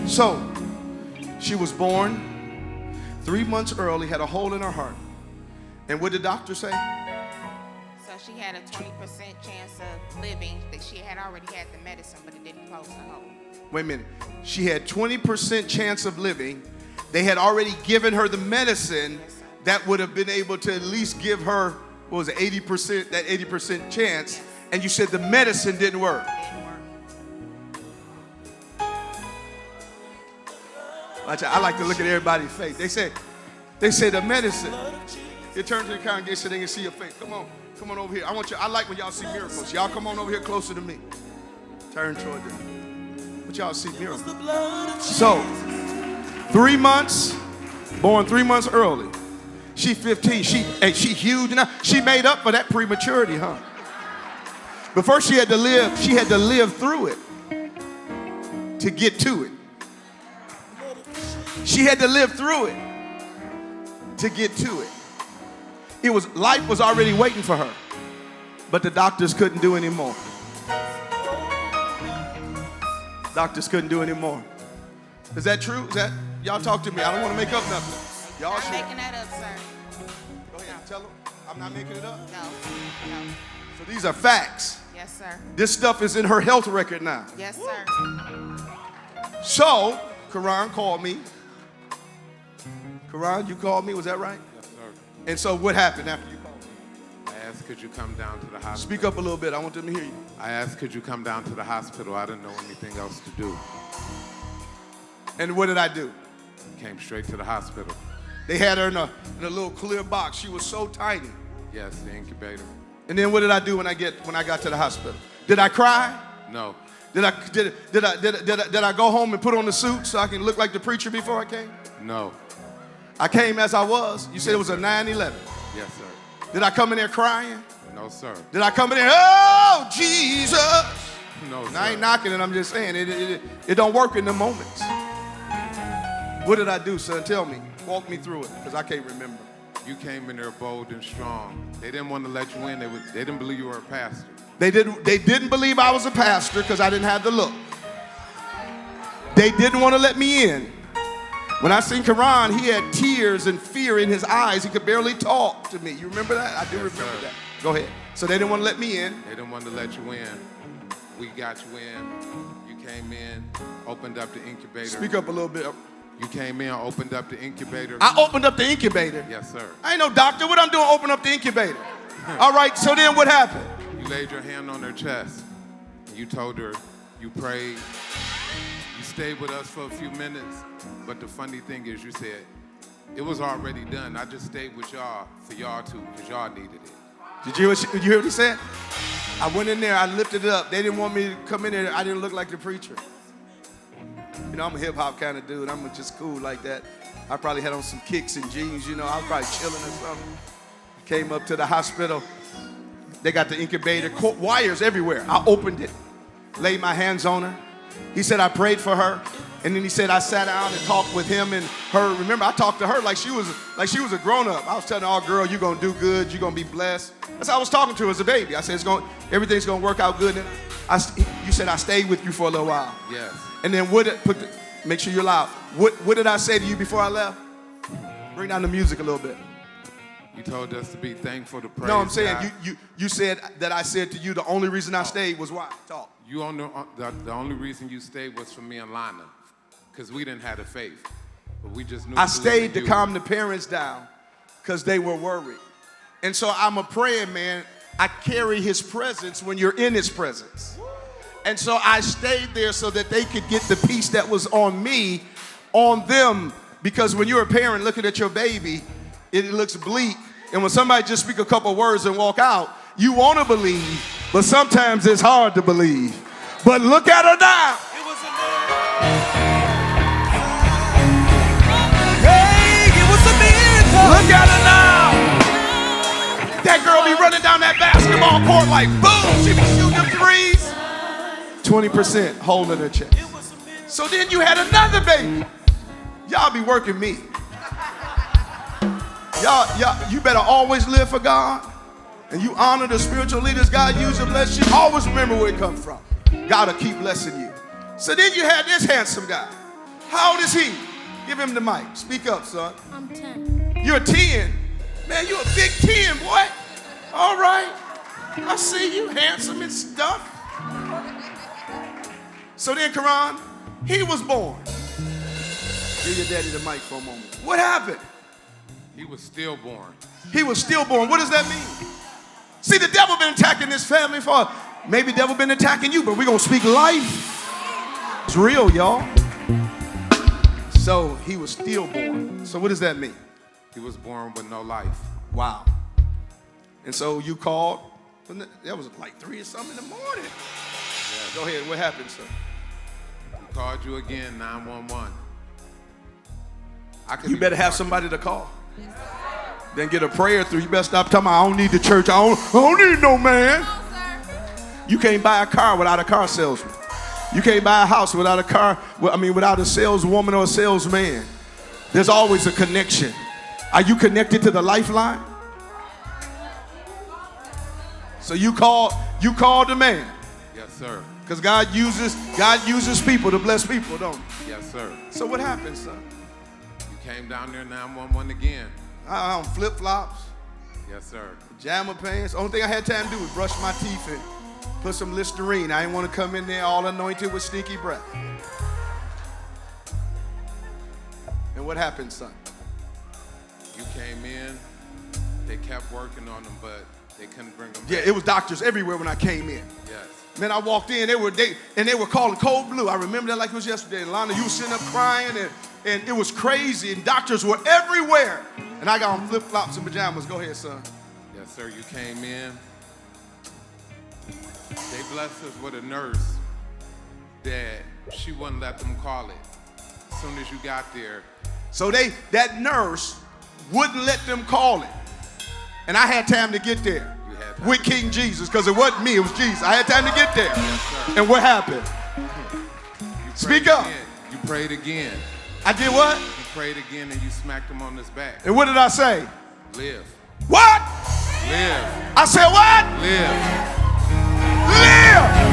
So, she was born 3 months early, had a hole in her heart. And what did the doctor say? So she had a 20% chance of living. That she had already had the medicine, but it didn't close the hole. Wait a minute. She had 20% chance of living. They had already given her the medicine that would have been able to at least give her, what was it, 80%, that 80% chance. Yes. And you said the medicine didn't work. Didn't work. I like to look at everybody's face. They say the medicine. You turn to the congregation so they can see your face. Come on over here. I like when y'all see miracles. Y'all come on over here closer to me. Turn toward them. But y'all see miracles. So, 3 months, born 3 months early. She 15. She huge now. She made up for that prematurity, huh? But first she had to live through it to get to it. She had to live through it to get to it. Life was already waiting for her, but the doctors couldn't do any more. Doctors couldn't do any more. Is that true? Y'all talk to me. I don't want to make up nothing. Y'all Not should. making that up, sir. Go ahead, tell them. I'm not making it up. No. So these are facts. Yes, sir. This stuff is in her health record now. Yes, sir. So, Karan called me. Karan, you called me, was that right? Yes, sir. And so what happened after you called me? I asked, could you come down to the hospital? Speak up a little bit, I want them to hear you. I asked, could you come down to the hospital? I didn't know anything else to do. And what did I do? Came straight to the hospital. They had her in a little clear box. She was so tiny. Yes, the incubator. And then what did I do when I got to the hospital? Did I cry? No. Did I go home and put on the suit so I can look like the preacher before I came? No. I came as I was. You said it was a 9/11. Yes, sir. Did I come in there crying? No, sir. Did I come in there, oh, Jesus? No, sir. I ain't knocking it, I'm just saying it don't work in the moments. What did I do, son? Tell me. Walk me through it, because I can't remember. You came in there bold and strong. They didn't want to let you in. They didn't believe you were a pastor. They didn't believe I was a pastor because I didn't have the look. They didn't want to let me in. When I seen Karan, he had tears and fear in his eyes. He could barely talk to me. You remember that? I do remember that. Go ahead. So they didn't want to let me in. They didn't want to let you in. We got you in. You came in, opened up the incubator. Speak up a little bit. You came in, opened up the incubator. I opened up the incubator. Yes, sir. I ain't no doctor. What I'm doing, open up the incubator. All right, so then what happened? You laid your hand on her chest. You told her, you prayed. You stayed with us for a few minutes. But the funny thing is, you said, it was already done. I just stayed with y'all for y'all too, because y'all needed it. Did you hear what he said? I went in there, I lifted it up. They didn't want me to come in there. I didn't look like the preacher. You know, I'm a hip hop kind of dude. I'm just cool like that. I probably had on some kicks and jeans, you know. I was probably chilling or something. Came up to the hospital. They got the incubator, wires everywhere. I opened it, laid my hands on her. He said I prayed for her. And then he said I sat down and talked with him and her. Remember, I talked to her like she was a grown-up. I was telling her, oh, girl, you're going to do good. You're going to be blessed. That's how I was talking to her as a baby. I said, everything's going to work out good. And you said I stayed with you for a little while. Yes. And then make sure you're loud. What did I say to you before I left? Bring down the music a little bit. You told us to be thankful to praise. No, I'm saying God. you said that I said to you the only reason I stayed was why? Talk. The only reason you stayed was for me and Lana, because we didn't have the faith. But we just knew. I stayed to calm the parents down because they were worried. And so I'm a praying man. I carry his presence when you're in his presence. And so I stayed there so that they could get the peace that was on me, on them. Because when you're a parent looking at your baby, it looks bleak. And when somebody just speak a couple words and walk out, you want to believe, but sometimes it's hard to believe. But look at her now. It was a hey, it was a miracle. Look at her now. That girl be running down that basketball court like boom. She be shooting them threes. 20% hole in her chest. So then you had another baby. Y'all be working me. Y'all, you better always live for God. And you honor the spiritual leaders God used to bless you. Always remember where it comes from. God will keep blessing you. So then you had this handsome guy. How old is he? Give him the mic. Speak up, son. I'm 10. You're 10. Man, you're a big 10, boy. All right. I see you, handsome and stuff. So then, Karan, he was born. Give your daddy the mic for a moment. What happened? He was stillborn. He was stillborn. What does that mean? See, the devil been attacking this family for, maybe the devil been attacking you, but we're going to speak life. It's real, y'all. So he was stillborn. So what does that mean? He was born with no life. Wow. And so you called, that was like 3 or something in the morning. Yes. Go ahead, what happened, sir? We called you again, 911. You better have somebody to call. Then get a prayer through. You better stop talking about, I don't need the church. I don't need no man. You can't buy a car without a car salesman. You can't buy a house without without a saleswoman or a salesman. There's always a connection. Are you connected to the lifeline? So you called the man. Yes, sir. Because God uses people to bless people, don't he? Yes, sir. So what happened, son? You came down there 911 again. I on flip-flops, Yes, sir. pajama pants. Only thing I had time to do was brush my teeth and put some Listerine. I didn't want to come in there all anointed with stinky breath. And what happened, son? You came in, they kept working on them, but they couldn't bring them Yeah, back. it was doctors everywhere when I came in. Yes. Man, I walked in, they were calling cold blue. I remember that like it was yesterday. Lana, you was sitting up crying, and it was crazy, and doctors were everywhere. And I got on flip-flops and pajamas. Go ahead, son. Yes, sir. You came in. They blessed us with a nurse that she wouldn't let them call it. As soon as you got there, So that nurse wouldn't let them call it. And I had time to get there you had time. with King Jesus, because it wasn't me, it was Jesus. I had time to get there. Yes, sir. And what happened? You Speak prayed up. again. You prayed again. I did what? You prayed again and you smacked him on his back. And what did I say? Live. What? Live. I said what? Live. Live!